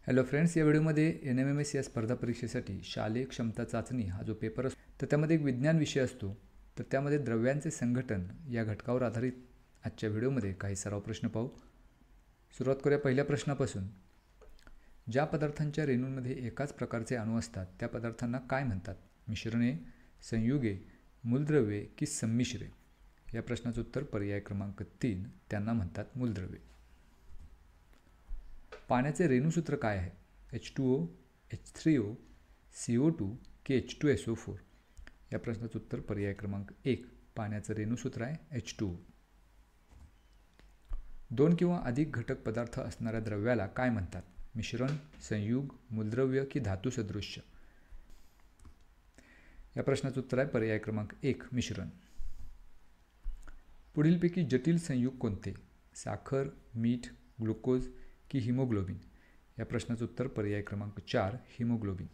Hello friends, या व्हिडिओमध्ये NMMS या स्पर्धा परीक्षेसाठी शालेय क्षमता चाचणी हा जो पेपर असतो तर त्यामध्ये एक विज्ञान विषय असतो. तर त्यामध्ये द्रव्यांचे संघटन या घटकावर आधारित आजच्या व्हिडिओमध्ये काही सराव प्रश्न पाहू. सुरुवात करूया पहिल्या प्रश्नापासून. ज्या पदार्थांच्या रेणूंमध्ये एकाच प्रकारचे अणू असतात त्या पदार्थांना काय म्हणतात? मिश्रणे, संयुगे, मूलद्रव्ये की संमिश्रे? या प्रश्नाचं उत्तर पर्याय क्रमांक 3, त्यांना म्हणतात मूलद्रव्ये. पाण्याचे रेणुसूत्र काय आहे? H2O, H3O, CO2 की H2SO4? या प्रश्नाचं उत्तर पर्याय क्रमांक 1, पाण्याचं रेणुसूत्र आहे H2O. 2 किंवा अधिक घटक पदार्थ असणाऱ्या द्रव्याला काय म्हणतात? मिश्रण, संयुग, मूलद्रव्य की धातू सदृश्य? या प्रश्नाचं उत्तर आहे पर्याय क्रमांक 1, मिश्रण. पुढीलपैकी जटिल संयुग कोणते? साखर, मीठ, ग्लुकोज की हिमोग्लोबिन? या प्रश्नाचं उत्तर पर्याय क्रमांक 4, हिमोग्लोबिन.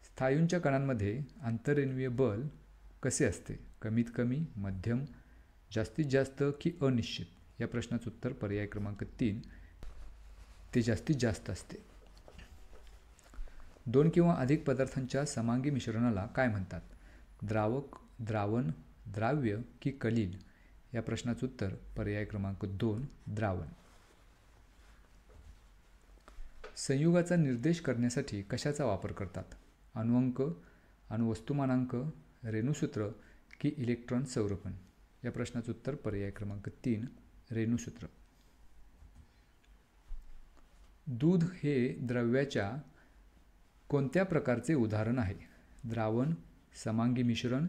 स्थायूंच्या कणांमध्ये आंतररेणुवीय बल कसे असते? कमीत कमी, मध्यम, जास्तीत जास्त की अनिश्चित? या प्रश्नाचं उत्तर पर्याय क्रमांक 3, ते जास्तीत जास्त असते. 2 किंवा अधिक पदार्थांच्या समांगी मिश्रणाला काय म्हणतात? द्रावक, द्रावण, द्राव्य की कलील? या प्रश्नाचं उत्तर पर्याय क्रमांक 2, द्रावण. संयुगाचा निर्देश करण्यासाठी कशाचा वापर करतात? अणुअंक, अणुवस्तुमानांक, रेणुसूत्र की इलेक्ट्रॉन संरोपण? या प्रश्नाचं उत्तर पर्याय क्रमांक 3, रेणुसूत्र. दूध हे द्रव्याच्या कोणत्या प्रकारचे उदाहरण आहे? द्रावण, समांगी मिश्रण,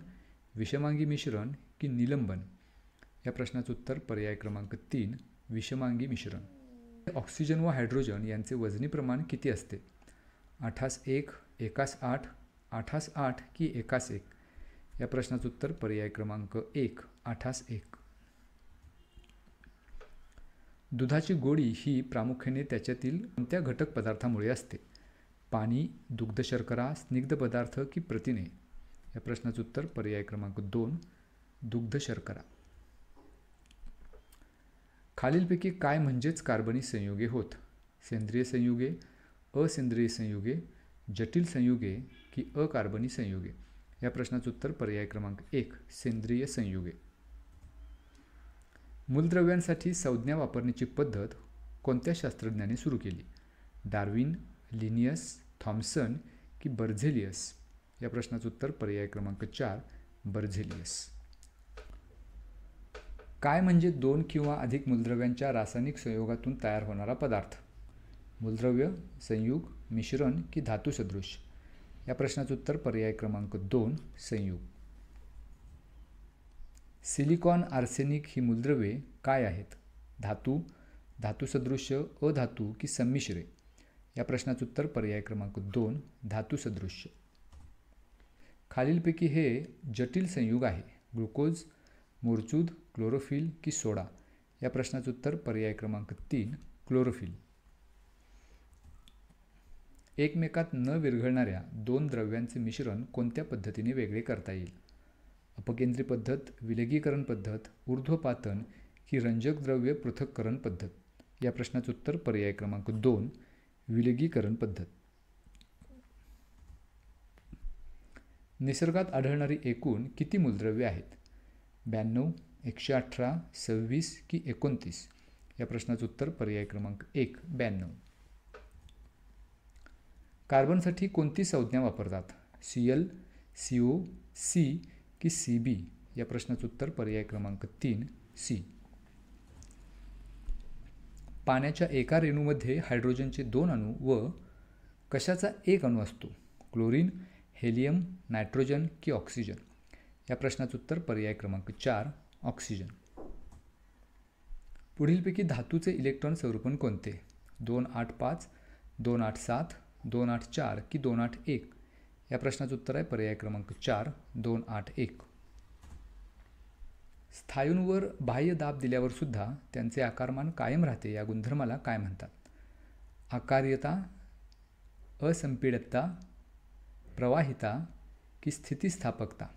विषमांगी मिश्रण की निलंबन? या प्रश्नाचं उत्तर पर्याय क्रमांक 3, विषमांगी मिश्रण. ऑक्सिजन व हायड्रोजन यांचे वजनी प्रमाण किती असते? 8:1, 1:8, 8:8 की 1:1? या प्रश्नाचं उत्तर पर्याय क्रमांक 1, 8:1. दुधाची गोडी ही प्रामुख्याने त्याच्यातील कोणत्या घटक पदार्थामुळे असते? पाणी, दुग्ध शर्करा, स्निग्ध पदार्थ की प्रथिने? या प्रश्नाचं उत्तर पर्याय क्रमांक 2, दुग्ध शर्करा. खालीलपैकी काय म्हणजेच कार्बनी संयुगे होत? सेंद्रिय संयुगे, असेंद्रिय संयुगे, जटिल संयुगे की अकार्बनी संयुगे? या प्रश्नाचं उत्तर पर्याय क्रमांक 1, सेंद्रिय संयुगे. मूलद्रव्यांसाठी संज्ञा वापरण्याची पद्धत कोणत्या शास्त्रज्ञाने सुरू केली? डार्विन, लिनियस, थॉम्सन की बर्झेलियस? या प्रश्नाचं उत्तर पर्याय क्रमांक 4, बर्झेलियस. काय म्हणजे 2 किंवा अधिक मूलद्रव्यांच्या रासायनिक संयोगातून तयार होणारा पदार्थ? मूलद्रव्य, संयुग, मिश्रण की धातू सदृश? या प्रश्नाचं उत्तर पर्याय क्रमांक 2, संयुग. सिलिकॉन, आर्सेनिक ही मूलद्रव्ये काय आहेत? धातू, धातू सदृश्य, अधातू की संमिश्रे? या प्रश्नाचं उत्तर पर्याय क्रमांक 2, धातू सदृश्य. खालीलपैकी हे जटिल संयुग आहे? ग्लुकोज, मोरचूद, क्लोरोफिल की सोडा? या प्रश्नाचं उत्तर पर्याय क्रमांक 3, क्लोरोफिल. एकमेकात न विरघळणाऱ्या 2 द्रव्यांचे मिश्रण कोणत्या पद्धतीने वेगळे करता येईल? अपकेंद्री पद्धत, विलगीकरण पद्धत, ऊर्ध्वपातन की रंजक द्रव्य पृथक्करण पद्धत? या प्रश्नाचं उत्तर पर्याय क्रमांक 2, विलगीकरण पद्धत. निसर्गात आढळणारी एकूण किती मूलद्रव्ये आहेत? 92, 118, 26 की 29? या प्रश्नाचं उत्तर पर्याय क्रमांक 1, 92. कार्बनसाठी कोणती संज्ञा वापरतात? Cl, CO, C की Cb? या प्रश्नाचं उत्तर पर्याय क्रमांक 3, C. पाण्याच्या एका रेणूमध्ये हायड्रोजनचे 2 अणू व कशाचा 1 अणू असतो? क्लोरीन, हेलियम, नायट्रोजन की ऑक्सिजन? या प्रश्नाचं उत्तर पर्याय क्रमांक 4, ऑक्सिजन. पुढीलपैकी धातूचे इलेक्ट्रॉन संरोपण कोणते? 285, 287, 284 की 281? या प्रश्नाचं उत्तर आहे पर्याय क्रमांक 4, 281. स्थायूंवर बाह्य दाब दिल्यावर सुद्धा त्यांचे आकारमान कायम राहते या गुणधर्माला काय म्हणतात? आकार्यता, असंपीडकता, प्रवाहिता की स्थितिस्थापकता?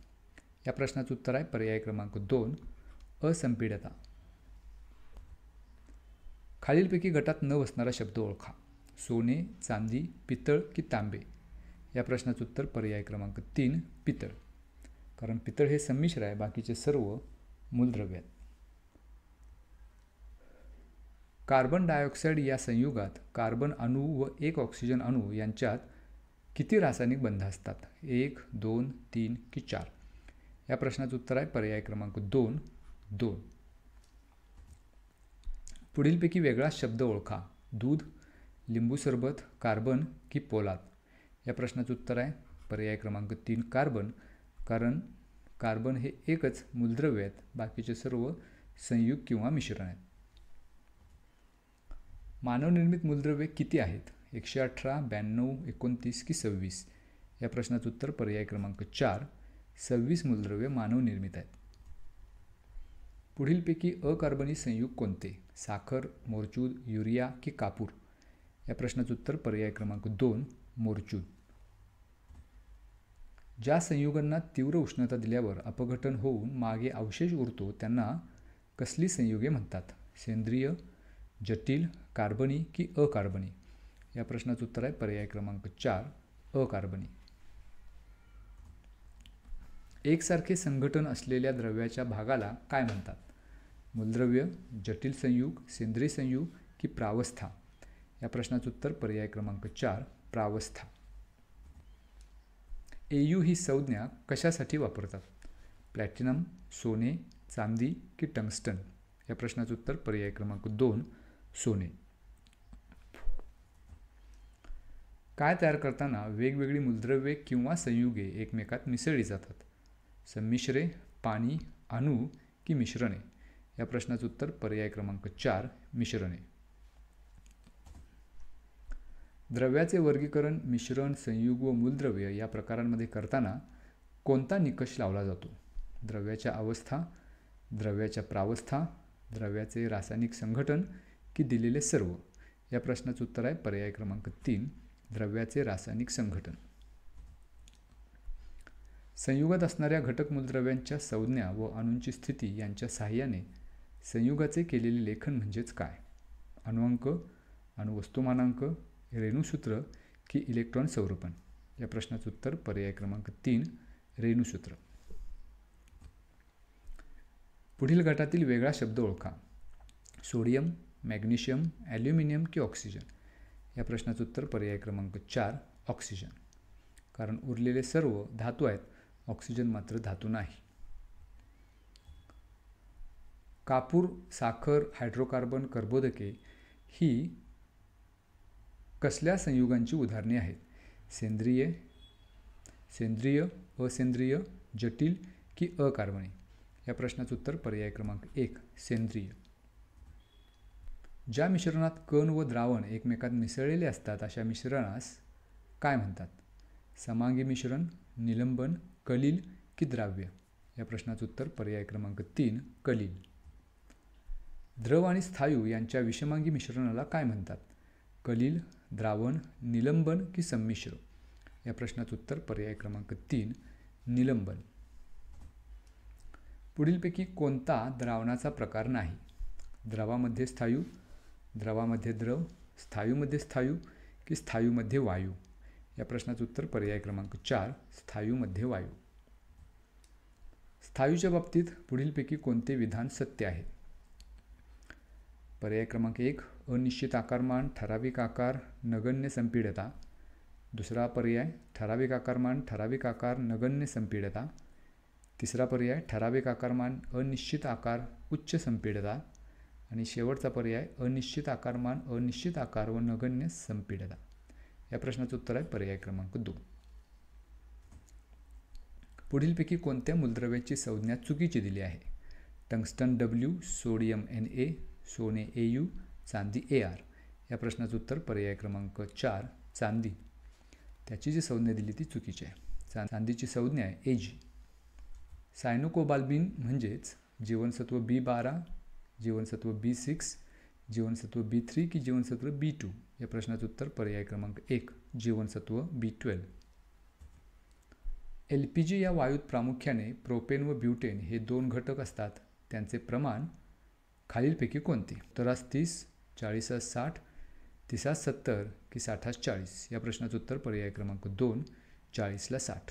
या प्रश्नाचं उत्तर आहे पर्याय क्रमांक 2, असंपीडता. खालीलपैकी गटात न बसणारा शब्द ओळखा. सोने, चांदी, पितळ की तांबे. या प्रश्नाचं उत्तर पर्याय क्रमांक 3 पितळ. कारण पितळ हे संमिश्र आहे, बाकीचे सर्व मूलद्रव्य आहेत. कार्बन डायऑक्साईड या संयुगात कार्बन अणू व एक ऑक्सिजन अणू यांच्यात किती रासायनिक बंध असतात? 1, 2, 3 की 4. या प्रश्नाचं उत्तर आहे पर्याय क्रमांक 2 2. पुढीलपैकी वेगळा शब्द ओळखा. दूध, लिंबू सरबत, कार्बन की पोलाद. या प्रश्नाचं उत्तर आहे पर्याय क्रमांक 3 कार्बन. कारण कार्बन हे एकच मूलद्रव्य आहेत, बाकीचे सर्व संयुग किंवा मिश्रण आहेत. मानवनिर्मित मूलद्रव्ये किती आहेत? 118, 92, 29 की 26. या प्रश्नाचं उत्तर पर्याय क्रमांक 4 26 मूलद्रव्ये मानवनिर्मित आहेत. पुढीलपैकी अकार्बनी संयुग कोणते? साखर, मोरचूद, युरिया की कापूर. या प्रश्नाचं उत्तर पर्याय क्रमांक 2 मोरचूद. ज्या संयुगांना तीव्र उष्णता दिल्यावर अपघटन होऊन मागे अवशेष उरतो त्यांना कसली संयुगे म्हणतात? सेंद्रिय, जटिल, कार्बनी की अकार्बनी. या प्रश्नाचं उत्तर आहे पर्याय क्रमांक 4 अकार्बनी. एकसारखे संघटन असलेल्या द्रव्याच्या भागाला काय म्हणतात? मूलद्रव्य, जटिल संयुग, सेंद्रिय संयुग की प्रावस्था. या प्रश्नाचं उत्तर पर्याय क्रमांक 4 प्रावस्था. Au ही संज्ञा कशासाठी वापरतात? प्लॅटिनम, सोने, चांदी की टंगस्टन. या प्रश्नाचं उत्तर पर्याय क्रमांक 2 सोने. काय तयार करताना वेगवेगळी मूलद्रव्ये किंवा संयुगे एकमेकात मिसळली जातात? संमिश्रे, पाणी, अणू की मिश्रणे. या प्रश्नाचं उत्तर पर्याय क्रमांक 4 मिश्रणे. द्रव्याचे वर्गीकरण मिश्रण, संयुग व मूलद्रव्य या प्रकारांमध्ये करताना कोणता निकष लावला जातो? द्रव्याच्या अवस्था, द्रव्याच्या प्रावस्था, द्रव्याचे रासायनिक संघटन की दिलेले सर्व. या प्रश्नाचं उत्तर आहे पर्याय क्रमांक 3 द्रव्याचे रासायनिक संघटन. संयुगात असणाऱ्या घटक मूलद्रव्यांच्या संज्ञा व अणूंची स्थिती यांच्या साहाय्याने संयुगाचे केलेले लेखन म्हणजेच काय? अणुअंक, अणुवस्तुमानांक, रेणुसूत्र की इलेक्ट्रॉन संरूपण. या प्रश्नाचं उत्तर पर्याय क्रमांक 3 रेणुसूत्र. पुढील गटातील वेगळा शब्द ओळखा. सोडियम, मॅग्नेशियम, ॲल्युमिनियम की ऑक्सिजन. या प्रश्नाचं उत्तर पर्याय क्रमांक 4 ऑक्सिजन. कारण उरलेले सर्व धातू आहेत, ऑक्सिजन मात्र धातू नाही. कापूर, साखर, हायड्रोकार्बन, कर्बोदके ही कसल्या संयुगांची उदाहरणे आहेत? सेंद्रिय, असेंद्रिय, जटिल की अकार्बनी. या प्रश्नाचं उत्तर पर्याय क्रमांक 1 सेंद्रिय. ज्या मिश्रणात कण व द्रावण एकमेकात मिसळलेले असतात अशा मिश्रणास काय म्हणतात? समांगी मिश्रण, निलंबन, कलील की द्राव्य. या प्रश्नाचं उत्तर पर्याय क्रमांक 3 कलील. द्रव आणि स्थायू यांच्या विषमांगी मिश्रणाला काय म्हणतात? कलील, द्रावण, निलंबन की संमिश्र. या प्रश्नाचं उत्तर पर्याय क्रमांक 3 निलंबन. पुढीलपैकी कोणता द्रावणाचा प्रकार नाही? द्रवामध्ये स्थायू, द्रवामध्ये द्रव, स्थायूमध्ये स्थायू की स्थायूमध्ये वायू. या प्रश्नाचं उत्तर पर्याय क्रमांक 4 स्थायूमध्ये वायू. स्थायूच्या बाबतीत पुढीलपैकी कोणते विधान सत्य आहे? पर्याय क्रमांक 1 अनिश्चित आकारमान, ठराविक आकार, नगण्य संपीडता. दुसरा पर्याय ठराविक आकारमान, ठराविक आकार, नगण्य संपीडता. तिसरा पर्याय ठराविक आकारमान, अनिश्चित आकार, उच्च संपीडता. आणि शेवटचा पर्याय अनिश्चित आकारमान, अनिश्चित आकार व नगण्य संपीडता. या प्रश्नाचं उत्तर आहे पर्याय क्रमांक 2. पुढीलपैकी कोणत्या मूलद्रव्याची संज्ञा चुकीची दिली आहे? टंगस्टन W, सोडियम Na, सोने Au, चांदी Ar. या प्रश्नाचं उत्तर पर्याय क्रमांक 4 चांदी. त्याची जी संज्ञा दिली ती चुकीची आहे. चांदीची संज्ञा आहे Ag. सायनोकोबाल्बिन म्हणजेच जीवनसत्व B12, जीवनसत्व B6, जीवनसत्व B3 की जीवनसत्व B2. या प्रश्नाचं उत्तर पर्याय क्रमांक 1 जीवनसत्व B12. LPG या वायूत प्रामुख्याने प्रोपेन व ब्युटेन हे 2 घटक असतात. त्यांचे प्रमाण खालीलपैकी कोणते? उत्तरास 30, 40 60, 30 70 की 60 40? या प्रश्नाचं उत्तर पर्याय क्रमांक 2, 40 60.